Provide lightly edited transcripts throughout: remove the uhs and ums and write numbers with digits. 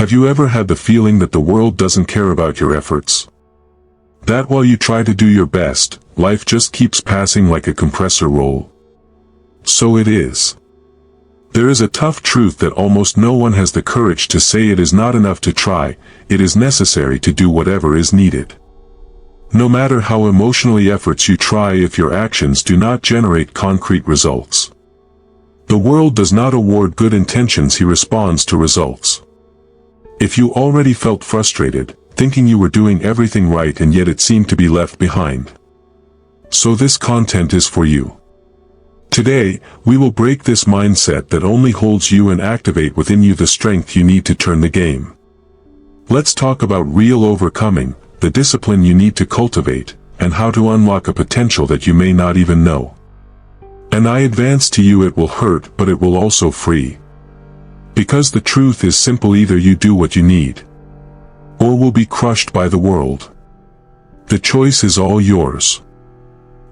Have you ever had the feeling that the world doesn't care about your efforts? That while you try to do your best, life just keeps passing like a compressor roll? So it is. There is a tough truth that almost no one has the courage to say. It is not enough to try, it is necessary to do whatever is needed. No matter how emotionally efforts you try, if your actions do not generate concrete results. The world does not award good intentions, he responds to results. If you already felt frustrated, thinking you were doing everything right and yet it seemed to be left behind. So this content is for you. Today, we will break this mindset that only holds you and activate within you the strength you need to turn the game. Let's talk about real overcoming, the discipline you need to cultivate, and how to unlock a potential that you may not even know. And I advance to you, it will hurt, but it will also free. Because the truth is simple: either you do what you need, or will be crushed by the world. The choice is all yours.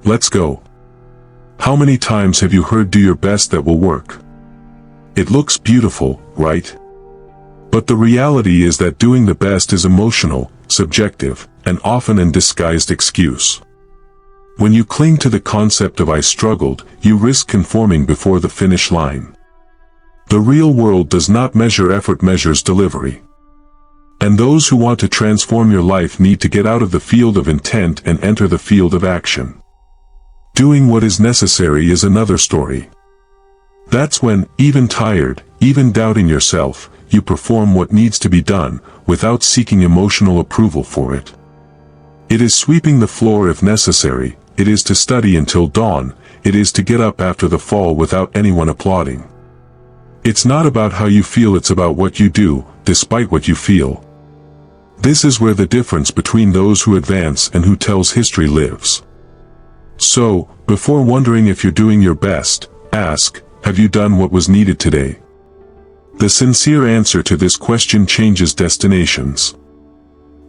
Let's go. How many times have you heard "do your best, that will work"? It looks beautiful, right? But the reality is that doing the best is emotional, subjective, and often an disguised excuse. When you cling to the concept of "I struggled," you risk conforming before the finish line. The real world does not measure effort, measures delivery. And those who want to transform your life need to get out of the field of intent and enter the field of action. Doing what is necessary is another story. That's when, even tired, even doubting yourself, you perform what needs to be done, without seeking emotional approval for it. It is sweeping the floor if necessary, it is to study until dawn, it is to get up after the fall without anyone applauding. It's not about how you feel, it's about what you do, despite what you feel. This is where the difference between those who advance and who tells history lives. So, before wondering if you're doing your best, ask, have you done what was needed today? The sincere answer to this question changes destinations.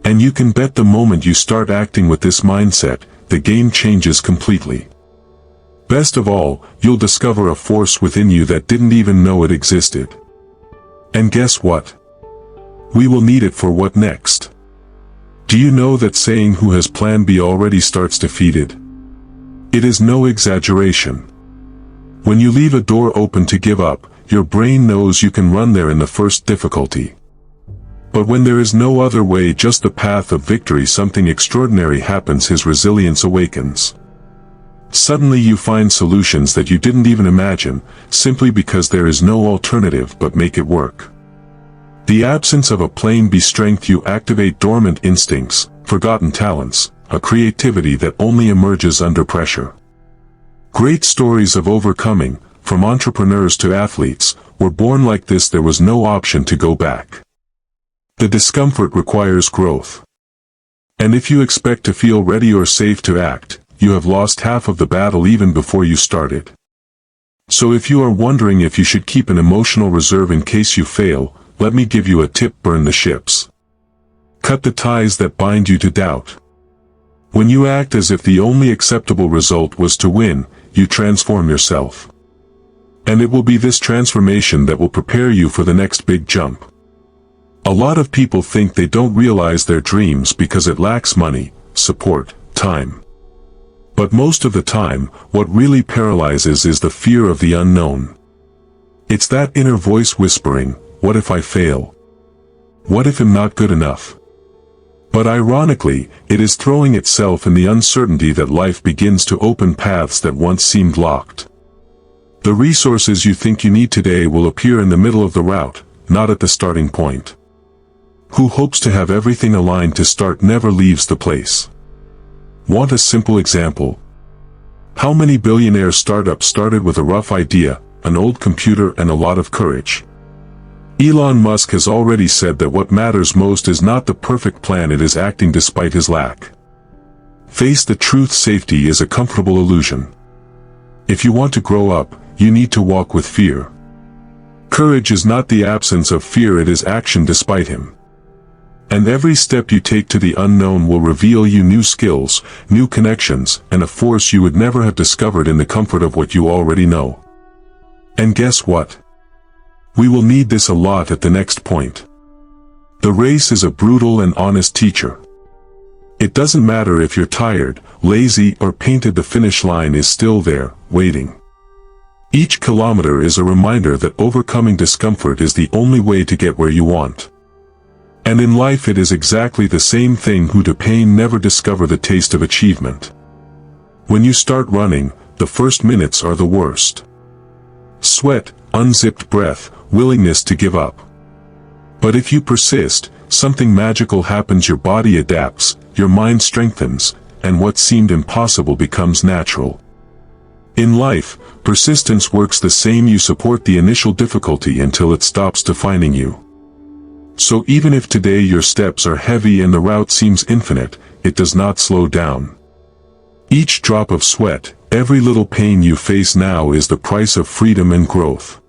And you can bet the moment you start acting with this mindset, the game changes completely. Best of all, you'll discover a force within you that didn't even know it existed. And guess what? We will need it for what next? Do you know that saying "who has plan B" already starts defeated? It is no exaggeration. When you leave a door open to give up, your brain knows you can run there in the first difficulty. But when there is no other way, just the path of victory, something extraordinary happens. His resilience awakens. Suddenly you find solutions that you didn't even imagine, simply because there is no alternative but make it work. The absence of a plan B strength, you activate dormant instincts, forgotten talents, a creativity that only emerges under pressure. Great stories of overcoming, from entrepreneurs to athletes, were born like this. There was no option to go back. The discomfort requires growth. And if you expect to feel ready or safe to act, you have lost half of the battle even before you started. So if you are wondering if you should keep an emotional reserve in case you fail, let me give you a tip: burn the ships. Cut the ties that bind you to doubt. When you act as if the only acceptable result was to win, you transform yourself. And it will be this transformation that will prepare you for the next big jump. A lot of people think they don't realize their dreams because it lacks money, support, time. But most of the time, what really paralyzes is the fear of the unknown. It's that inner voice whispering, "What if I fail? What if I'm not good enough?" But ironically, it is throwing itself in the uncertainty that life begins to open paths that once seemed locked. The resources you think you need today will appear in the middle of the route, not at the starting point. Who hopes to have everything aligned to start never leaves the place. Want a simple example? How many billionaire startups started with a rough idea, an old computer, and a lot of courage? Elon Musk has already said that what matters most is not the perfect plan, it is acting despite his lack. Face the truth: safety is a comfortable illusion. If you want to grow up, you need to walk with fear. Courage is not the absence of fear, it is action despite him. And every step you take to the unknown will reveal you new skills, new connections, and a force you would never have discovered in the comfort of what you already know. And guess what? We will need this a lot at the next point. The race is a brutal and honest teacher. It doesn't matter if you're tired, lazy, or painted, the finish line is still there, waiting. Each kilometer is a reminder that overcoming discomfort is the only way to get where you want. And in life it is exactly the same thing. Who to pain never discover the taste of achievement. When you start running, the first minutes are the worst. Sweat, unzipped breath, willingness to give up. But if you persist, something magical happens. Your body adapts, your mind strengthens, and what seemed impossible becomes natural. In life, persistence works the same. You support the initial difficulty until it stops defining you. So even if today your steps are heavy and the route seems infinite, it does not slow down. Each drop of sweat, every little pain you face now is the price of freedom and growth.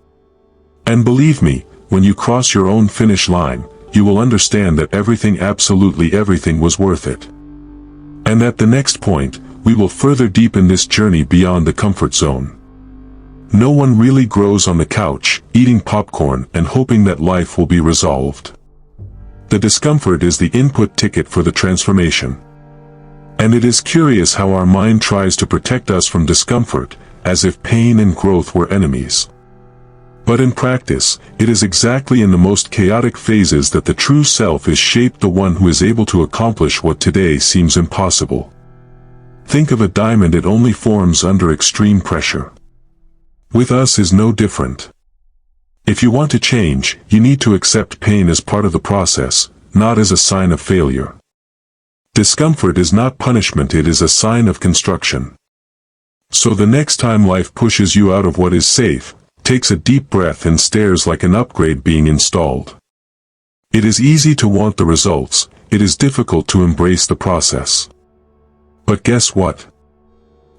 And believe me, when you cross your own finish line, you will understand that everything, absolutely everything, was worth it. And at the next point, we will further deepen this journey beyond the comfort zone. No one really grows on the couch, eating popcorn and hoping that life will be resolved. The discomfort is the input ticket for the transformation. And it is curious how our mind tries to protect us from discomfort, as if pain and growth were enemies. But in practice, it is exactly in the most chaotic phases that the true self is shaped, the one who is able to accomplish what today seems impossible. Think of a diamond, it only forms under extreme pressure. With us is no different. If you want to change, you need to accept pain as part of the process, not as a sign of failure. Discomfort is not punishment, it is a sign of construction. So the next time life pushes you out of what is safe, takes a deep breath and stares like an upgrade being installed. It is easy to want the results, it is difficult to embrace the process. But guess what?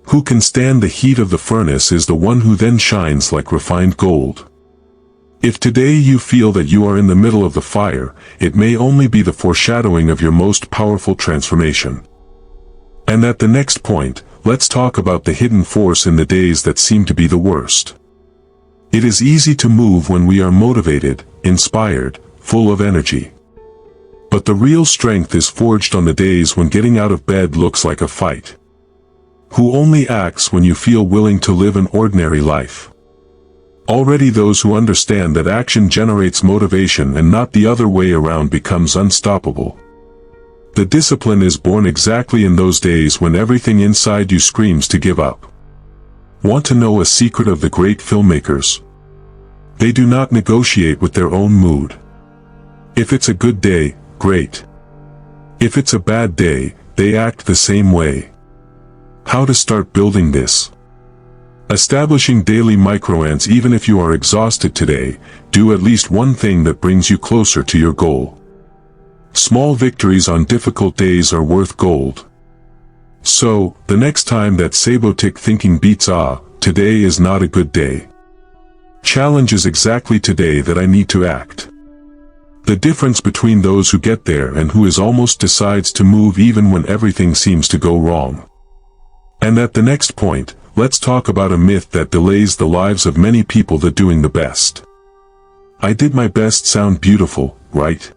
Who can stand the heat of the furnace is the one who then shines like refined gold. If today you feel that you are in the middle of the fire, it may only be the foreshadowing of your most powerful transformation. And at the next point, let's talk about the hidden force in the days that seem to be the worst. It is easy to move when we are motivated, inspired, full of energy. But the real strength is forged on the days when getting out of bed looks like a fight. Who only acts when you feel willing to live an ordinary life. Already those who understand that action generates motivation and not the other way around becomes unstoppable. The discipline is born exactly in those days when everything inside you screams to give up. Want to know a secret of the great filmmakers? They do not negotiate with their own mood. If it's a good day, great. If it's a bad day, they act the same way. How to start building this? Establishing daily microants. Even if you are exhausted today, do at least one thing that brings you closer to your goal. Small victories on difficult days are worth gold. So, the next time that sabotic thinking beats today is not a good day. Challenge is exactly today that I need to act. The difference between those who get there and who is almost decides to move even when everything seems to go wrong. And at the next point, let's talk about a myth that delays the lives of many people: the doing the best. I did my best sound beautiful, right?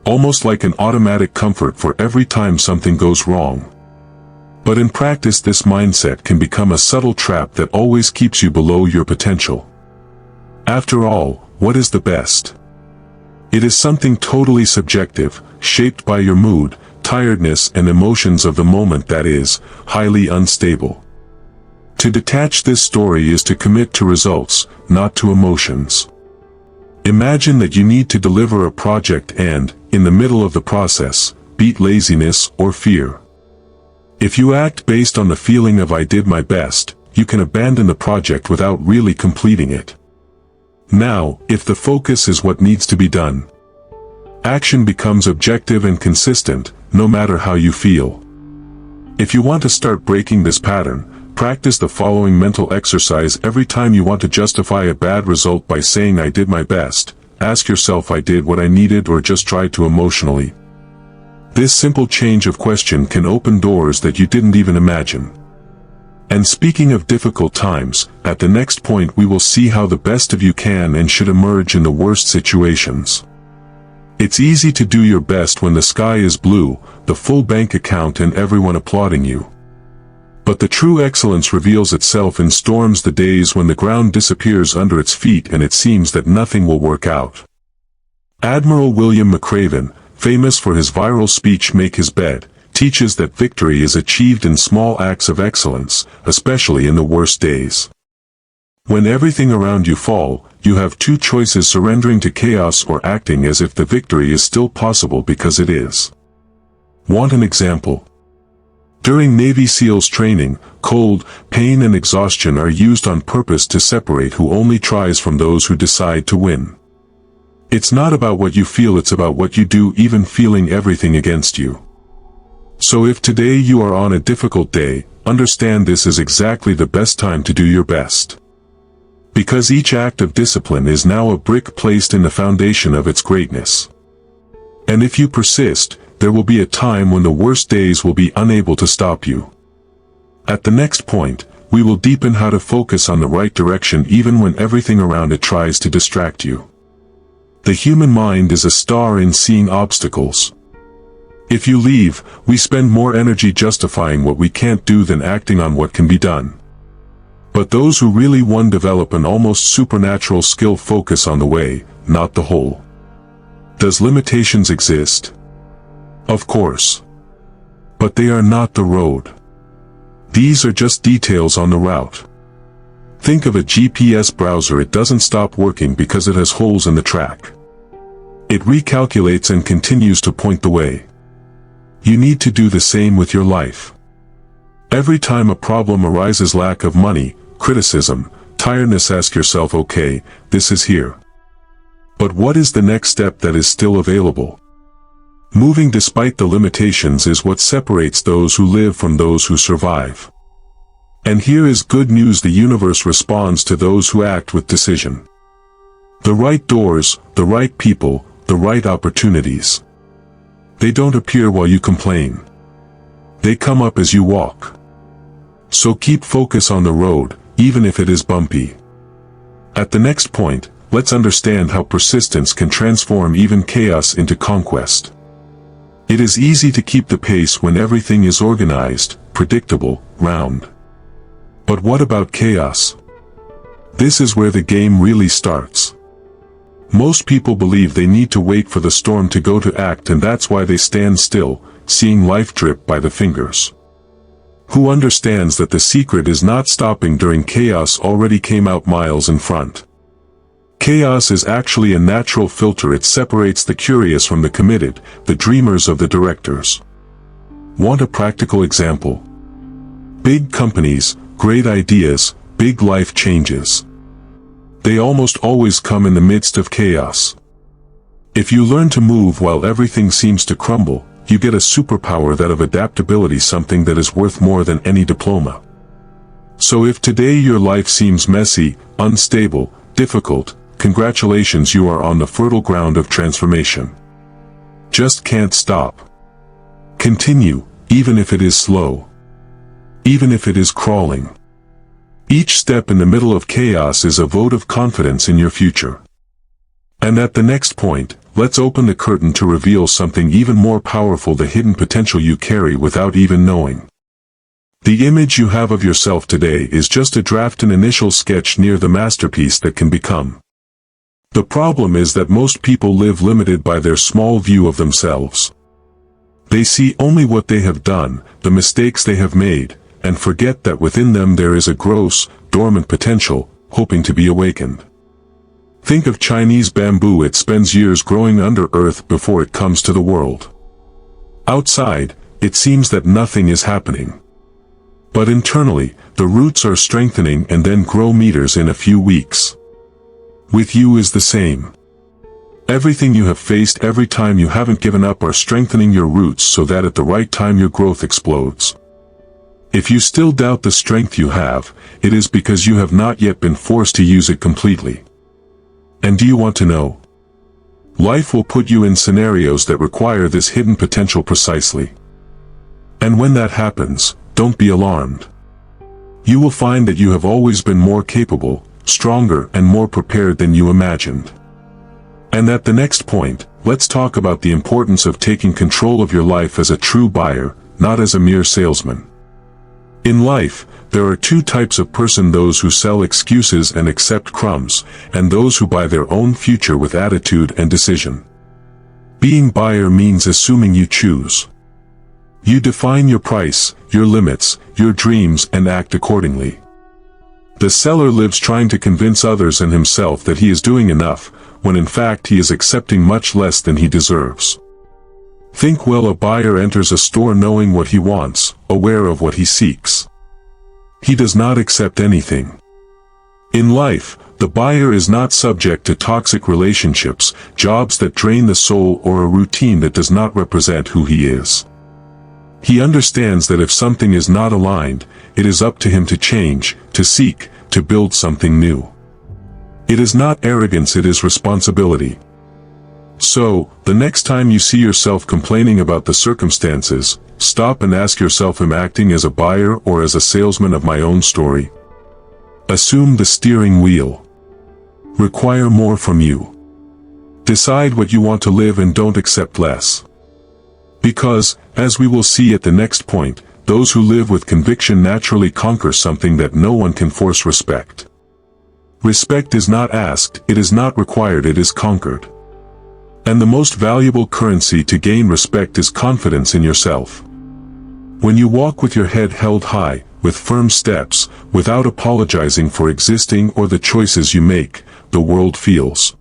Almost like an automatic comfort for every time something goes wrong. But in practice this mindset can become a subtle trap that always keeps you below your potential. After all, what is the best? It is something totally subjective, shaped by your mood, tiredness and emotions of the moment, that is, highly unstable. To detach this story is to commit to results, not to emotions. Imagine that you need to deliver a project and, in the middle of the process, beat laziness or fear. If you act based on the feeling of "I did my best," you can abandon the project without really completing it. Now, if the focus is what needs to be done, action becomes objective and consistent, no matter how you feel. If you want to start breaking this pattern, practice the following mental exercise every time you want to justify a bad result by saying "I did my best." Ask yourself, I did what I needed or just tried to emotionally? This simple change of question can open doors that you didn't even imagine. And speaking of difficult times, at the next point we will see how the best of you can and should emerge in the worst situations. It's easy to do your best when the sky is blue, the full bank account and everyone applauding you. But the true excellence reveals itself in storms, the days when the ground disappears under its feet and it seems that nothing will work out. Admiral William McRaven, famous for his viral speech "Make His Bed," teaches that victory is achieved in small acts of excellence, especially in the worst days. When everything around you fall, you have two choices: surrendering to chaos or acting as if the victory is still possible, because it is. Want an example? During Navy SEALs training, cold, pain and exhaustion are used on purpose to separate who only tries from those who decide to win. It's not about what you feel, it's about what you do, even feeling everything against you. So if today you are on a difficult day, understand this is exactly the best time to do your best. Because each act of discipline is now a brick placed in the foundation of its greatness. And if you persist, there will be a time when the worst days will be unable to stop you. At the next point, we will deepen how to focus on the right direction even when everything around it tries to distract you. The human mind is a star in seeing obstacles. If you leave, we spend more energy justifying what we can't do than acting on what can be done. But those who really won develop an almost supernatural skill: focus on the way, not the whole. Does limitations exist? Of course. But they are not the road. These are just details on the route. Think of a GPS browser. It doesn't stop working because it has holes in the track. It recalculates and continues to point the way. You need to do the same with your life. Every time a problem arises, lack of money, criticism, tiredness, ask yourself, okay, this is here. But what is the next step that is still available? Moving despite the limitations is what separates those who live from those who survive. And here is good news: the universe responds to those who act with decision. The right doors, the right people, the right opportunities. They don't appear while you complain. They come up as you walk. So keep focus on the road, even if it is bumpy. At the next point, let's understand how persistence can transform even chaos into conquest. It is easy to keep the pace when everything is organized, predictable, round. But what about chaos? This is where the game really starts. Most people believe they need to wait for the storm to go to act, and that's why they stand still, seeing life drip by the fingers. Who understands that the secret is not stopping during chaos already came out miles in front? Chaos is actually a natural filter. It separates the curious from the committed, the dreamers of the directors. Want a practical example? Big companies, great ideas, big life changes. They almost always come in the midst of chaos. If you learn to move while everything seems to crumble, you get a superpower, that of adaptability, something that is worth more than any diploma. So if today your life seems messy, unstable, difficult, congratulations, you are on the fertile ground of transformation. Just can't stop. Continue, even if it is slow. Even if it is crawling. Each step in the middle of chaos is a vote of confidence in your future. And at the next point, let's open the curtain to reveal something even more powerful: the hidden potential you carry without even knowing. The image you have of yourself today is just a draft, an initial sketch near the masterpiece that can become. The problem is that most people live limited by their small view of themselves. They see only what they have done, the mistakes they have made, and forget that within them there is a gross, dormant potential, hoping to be awakened. Think of Chinese bamboo. It spends years growing under earth before it comes to the world. Outside, it seems that nothing is happening. But internally, the roots are strengthening and then grow meters in a few weeks. With you is the same. Everything you have faced, every time you haven't given up, are strengthening your roots so that at the right time your growth explodes. If you still doubt the strength you have, it is because you have not yet been forced to use it completely. And do you want to know? Life will put you in scenarios that require this hidden potential precisely. And when that happens, don't be alarmed. You will find that you have always been more capable, stronger and more prepared than you imagined. And at the next point, let's talk about the importance of taking control of your life as a true buyer, not as a mere salesman. In life, there are two types of person: those who sell excuses and accept crumbs, and those who buy their own future with attitude and decision. Being buyer means assuming you choose. You define your price, your limits, your dreams, and act accordingly. The seller lives trying to convince others and himself that he is doing enough, when in fact he is accepting much less than he deserves. Think well: a buyer enters a store knowing what he wants, aware of what he seeks. He does not accept anything. In life, the buyer is not subject to toxic relationships, jobs that drain the soul, or a routine that does not represent who he is. He understands that if something is not aligned, it is up to him to change, to seek, to build something new. It is not arrogance, it is responsibility. So, the next time you see yourself complaining about the circumstances, stop and ask yourself: am I acting as a buyer or as a salesman of my own story? Assume the steering wheel. Require more from you. Decide what you want to live and don't accept less. Because, as we will see at the next point, those who live with conviction naturally conquer something that no one can force: respect. Respect is not asked, it is not required, it is conquered. And the most valuable currency to gain respect is confidence in yourself. When you walk with your head held high, with firm steps, without apologizing for existing or the choices you make, the world feels.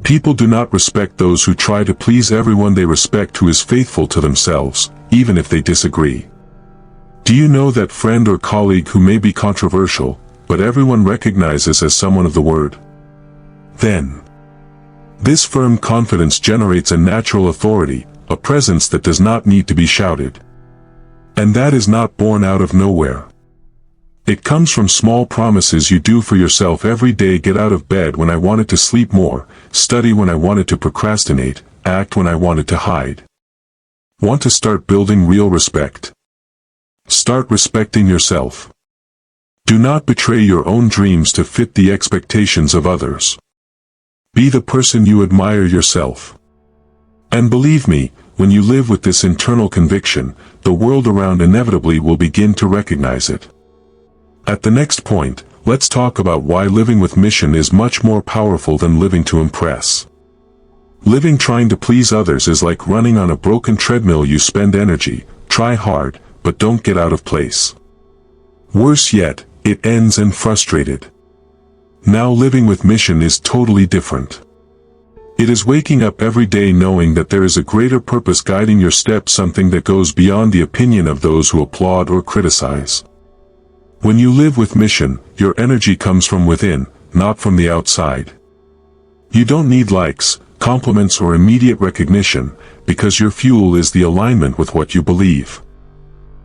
People do not respect those who try to please everyone. They respect who is faithful to themselves, even if they disagree. Do you know that friend or colleague who may be controversial, but everyone recognizes as someone of the word? Then, this firm confidence generates a natural authority, a presence that does not need to be shouted. And that is not born out of nowhere. It comes from small promises you do for yourself every day: get out of bed when I wanted to sleep more, study when I wanted to procrastinate, act when I wanted to hide. Want to start building real respect? Start respecting yourself. Do not betray your own dreams to fit the expectations of others. Be the person you admire yourself. And believe me, when you live with this internal conviction, the world around inevitably will begin to recognize it. At the next point, let's talk about why living with mission is much more powerful than living to impress. Living trying to please others is like running on a broken treadmill. You spend energy, try hard, but don't get out of place. Worse yet, it ends and frustrated. Now living with mission is totally different. It is waking up every day knowing that there is a greater purpose guiding your steps, something that goes beyond the opinion of those who applaud or criticize. When you live with mission, your energy comes from within, not from the outside. You don't need likes, compliments, or immediate recognition, because your fuel is the alignment with what you believe.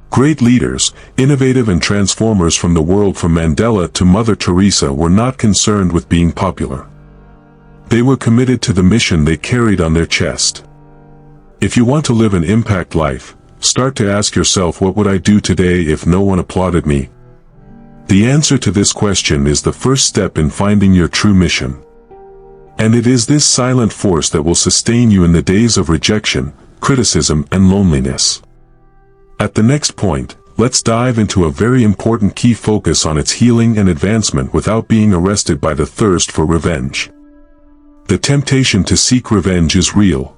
Great leaders, innovative and transformers from the world, from Mandela to Mother Teresa, were not concerned with being popular. They were committed to the mission they carried on their chest. If you want to live an impact life, start to ask yourself, what would I do today if no one applauded me? The answer to this question is the first step in finding your true mission. And it is this silent force that will sustain you in the days of rejection, criticism, and loneliness. At the next point, let's dive into a very important key: focus on its healing and advancement without being arrested by the thirst for revenge. The temptation to seek revenge is real.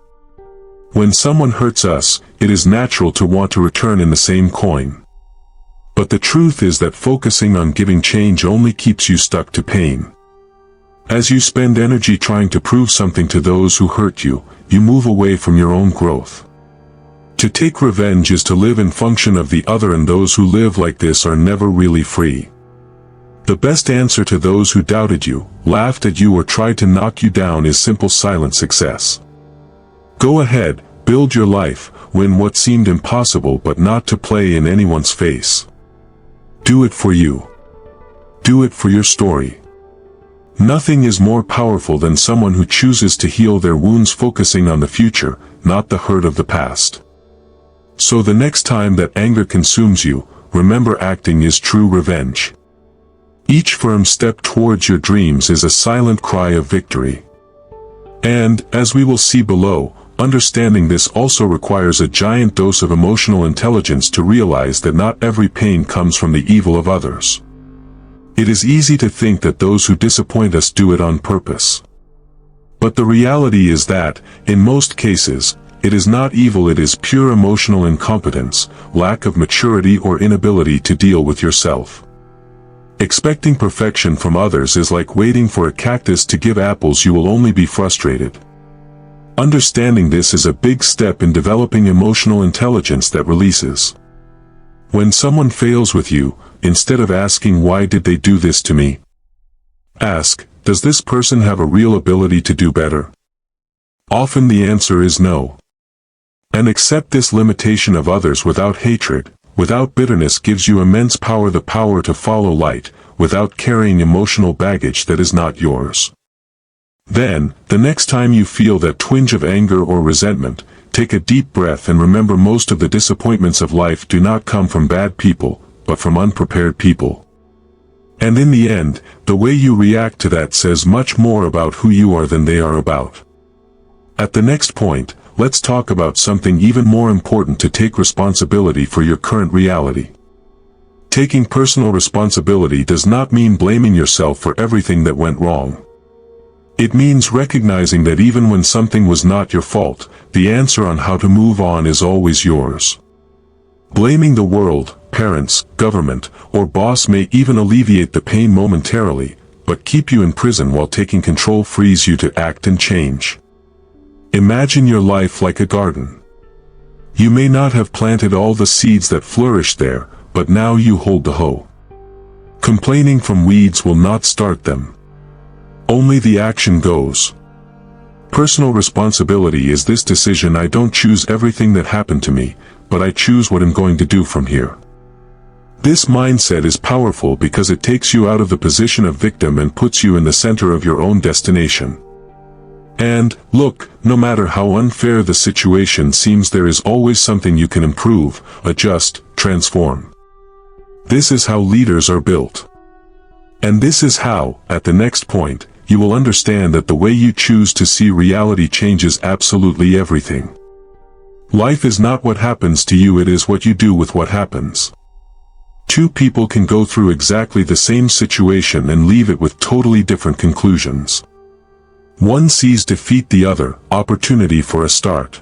When someone hurts us, it is natural to want to return in the same coin. But the truth is that focusing on giving change only keeps you stuck to pain. As you spend energy trying to prove something to those who hurt you, you move away from your own growth. To take revenge is to live in function of the other, and those who live like this are never really free. The best answer to those who doubted you, laughed at you, or tried to knock you down is simple: silent success. Go ahead, build your life, win what seemed impossible, but not to play in anyone's face. Do it for you. Do it for your story. Nothing is more powerful than someone who chooses to heal their wounds, focusing on the future, not the hurt of the past. So the next time that anger consumes you, remember, acting is true revenge. Each firm step towards your dreams is a silent cry of victory. And, as we will see below, understanding this also requires a giant dose of emotional intelligence to realize that not every pain comes from the evil of others. It is easy to think that those who disappoint us do it on purpose. But the reality is that, in most cases, it is not evil, it is pure emotional incompetence, lack of maturity or inability to deal with yourself. Expecting perfection from others is like waiting for a cactus to give apples. You will only be frustrated. Understanding this is a big step in developing emotional intelligence that releases. When someone fails with you, instead of asking why did they do this to me, ask, does this person have a real ability to do better? Often the answer is no. And accept this limitation of others without hatred, without bitterness gives you immense power, the power to follow light, without carrying emotional baggage that is not yours. Then, the next time you feel that twinge of anger or resentment, take a deep breath and remember most of the disappointments of life do not come from bad people, but from unprepared people. And in the end, the way you react to that says much more about who you are than they are about. At the next point, let's talk about something even more important: to take responsibility for your current reality. Taking personal responsibility does not mean blaming yourself for everything that went wrong. It means recognizing that even when something was not your fault, the answer on how to move on is always yours. Blaming the world, parents, government, or boss may even alleviate the pain momentarily, but keep you in prison while taking control frees you to act and change. Imagine your life like a garden. You may not have planted all the seeds that flourished there, but now you hold the hoe. Complaining from weeds will not start them. Only the action goes. Personal responsibility is this decision: I don't choose everything that happened to me, but I choose what I'm going to do from here. This mindset is powerful because it takes you out of the position of victim and puts you in the center of your own destination. And, look, no matter how unfair the situation seems, there is always something you can improve, adjust, transform. This is how leaders are built. And this is how, at the next point, you will understand that the way you choose to see reality changes absolutely everything. Life is not what happens to you, it is what you do with what happens. Two people can go through exactly the same situation and leave it with totally different conclusions. One sees defeat, the other, opportunity for a start.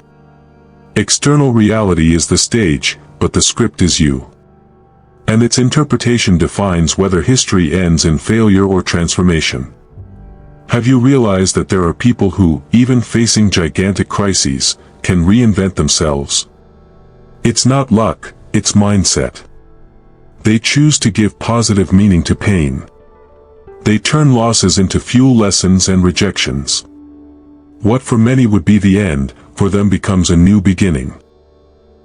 External reality is the stage, but the script is you. And its interpretation defines whether history ends in failure or transformation. Have you realized that there are people who, even facing gigantic crises, can reinvent themselves? It's not luck, it's mindset. They choose to give positive meaning to pain. They turn losses into fuel, lessons and rejections. What for many would be the end, for them becomes a new beginning.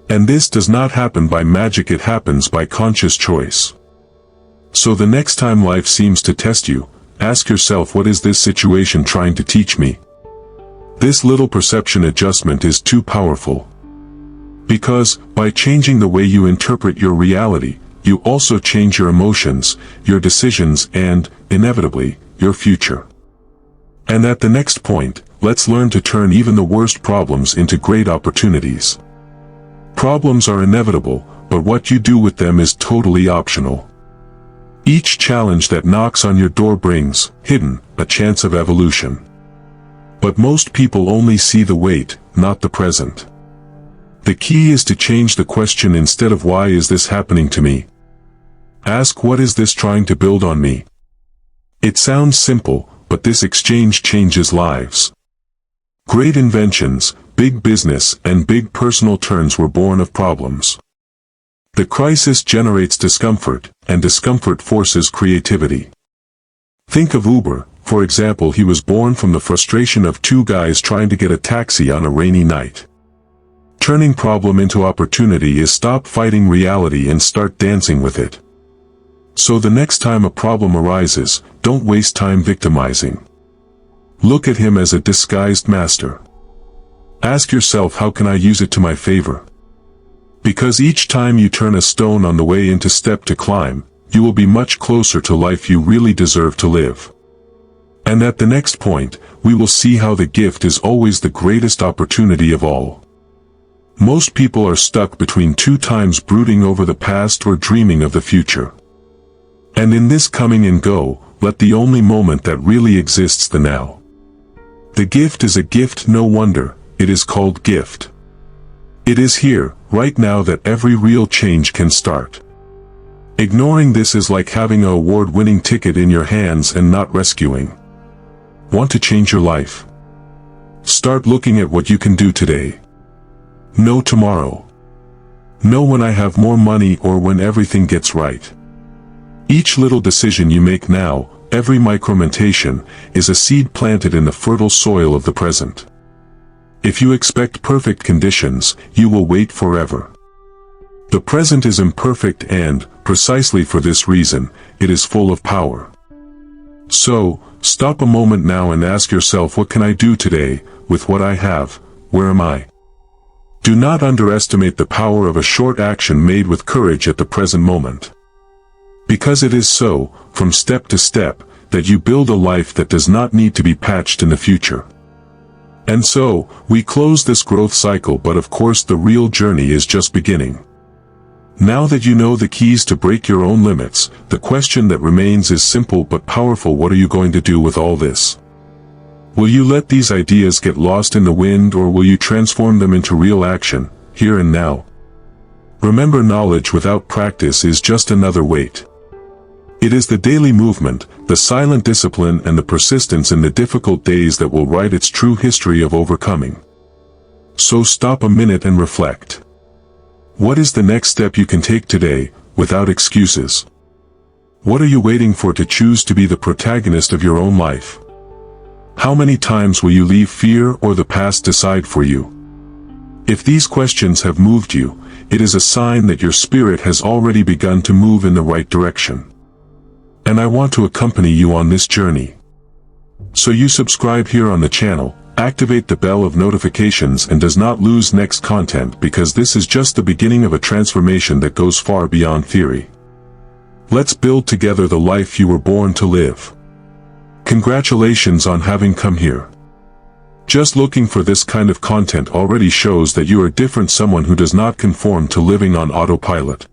And this does not happen by magic, it happens by conscious choice. So the next time life seems to test you, ask yourself, what is this situation trying to teach me? This little perception adjustment is too powerful. Because, by changing the way you interpret your reality, you also change your emotions, your decisions and, inevitably, your future. And at the next point, let's learn to turn even the worst problems into great opportunities. Problems are inevitable, but what you do with them is totally optional. Each challenge that knocks on your door brings, hidden, a chance of evolution. But most people only see the wait, not the present. The key is to change the question. Instead of why is this happening to me, ask, what is this trying to build on me? It sounds simple, but this exchange changes lives. Great inventions, big business, and big personal turns were born of problems. The crisis generates discomfort, and discomfort forces creativity. Think of Uber, for example. He was born from the frustration of two guys trying to get a taxi on a rainy night. Turning problem into opportunity is stop fighting reality and start dancing with it. So the next time a problem arises, don't waste time victimizing. Look at him as a disguised master. Ask yourself, how can I use it to my favor? Because each time you turn a stone on the way into step to climb, you will be much closer to life you really deserve to live. And at the next point, we will see how the gift is always the greatest opportunity of all. Most people are stuck between two times, brooding over the past or dreaming of the future. And in this coming and go, let the only moment that really exists the now. The gift is a gift, no wonder, it is called gift. It is here, right now, that every real change can start. Ignoring this is like having an award-winning ticket in your hands and not rescuing. Want to change your life? Start looking at what you can do today. No tomorrow. No when I have more money or when everything gets right. Each little decision you make now, every micromentation, is a seed planted in the fertile soil of the present. If you expect perfect conditions, you will wait forever. The present is imperfect and, precisely for this reason, it is full of power. So, stop a moment now and ask yourself, what can I do today, with what I have, where am I? Do not underestimate the power of a short action made with courage at the present moment. Because it is so, from step to step, that you build a life that does not need to be patched in the future. And so, we close this growth cycle, but of course the real journey is just beginning. Now that you know the keys to break your own limits, the question that remains is simple but powerful: what are you going to do with all this? Will you let these ideas get lost in the wind, or will you transform them into real action, here and now? Remember, knowledge without practice is just another weight. It is the daily movement, the silent discipline, and the persistence in the difficult days that will write its true history of overcoming. So stop a minute and reflect. What is the next step you can take today, without excuses? What are you waiting for to choose to be the protagonist of your own life? How many times will you leave fear or the past decide for you? If these questions have moved you, it is a sign that your spirit has already begun to move in the right direction. And I want to accompany you on this journey. So you subscribe here on the channel, activate the bell of notifications, and does not lose next content, because this is just the beginning of a transformation that goes far beyond theory. Let's build together the life you were born to live. Congratulations on having come here. Just looking for this kind of content already shows that you are different, someone who does not conform to living on autopilot.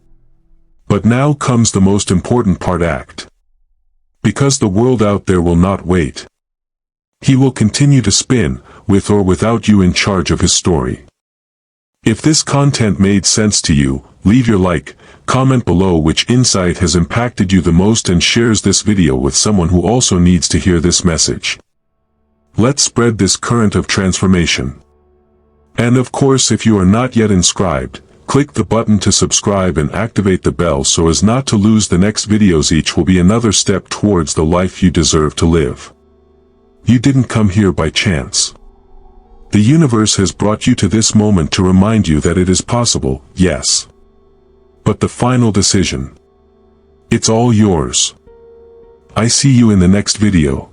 But now comes the most important part: act. Because the world out there will not wait. He will continue to spin, with or without you in charge of his story. If this content made sense to you, leave your like, comment below which insight has impacted you the most, and shares this video with someone who also needs to hear this message. Let's spread this current of transformation. And of course, if you are not yet inscribed, click the button to subscribe and activate the bell so as not to lose the next videos. Each will be another step towards the life you deserve to live. You didn't come here by chance. The universe has brought you to this moment to remind you that it is possible, yes. But the final decision, it's all yours. I see you in the next video.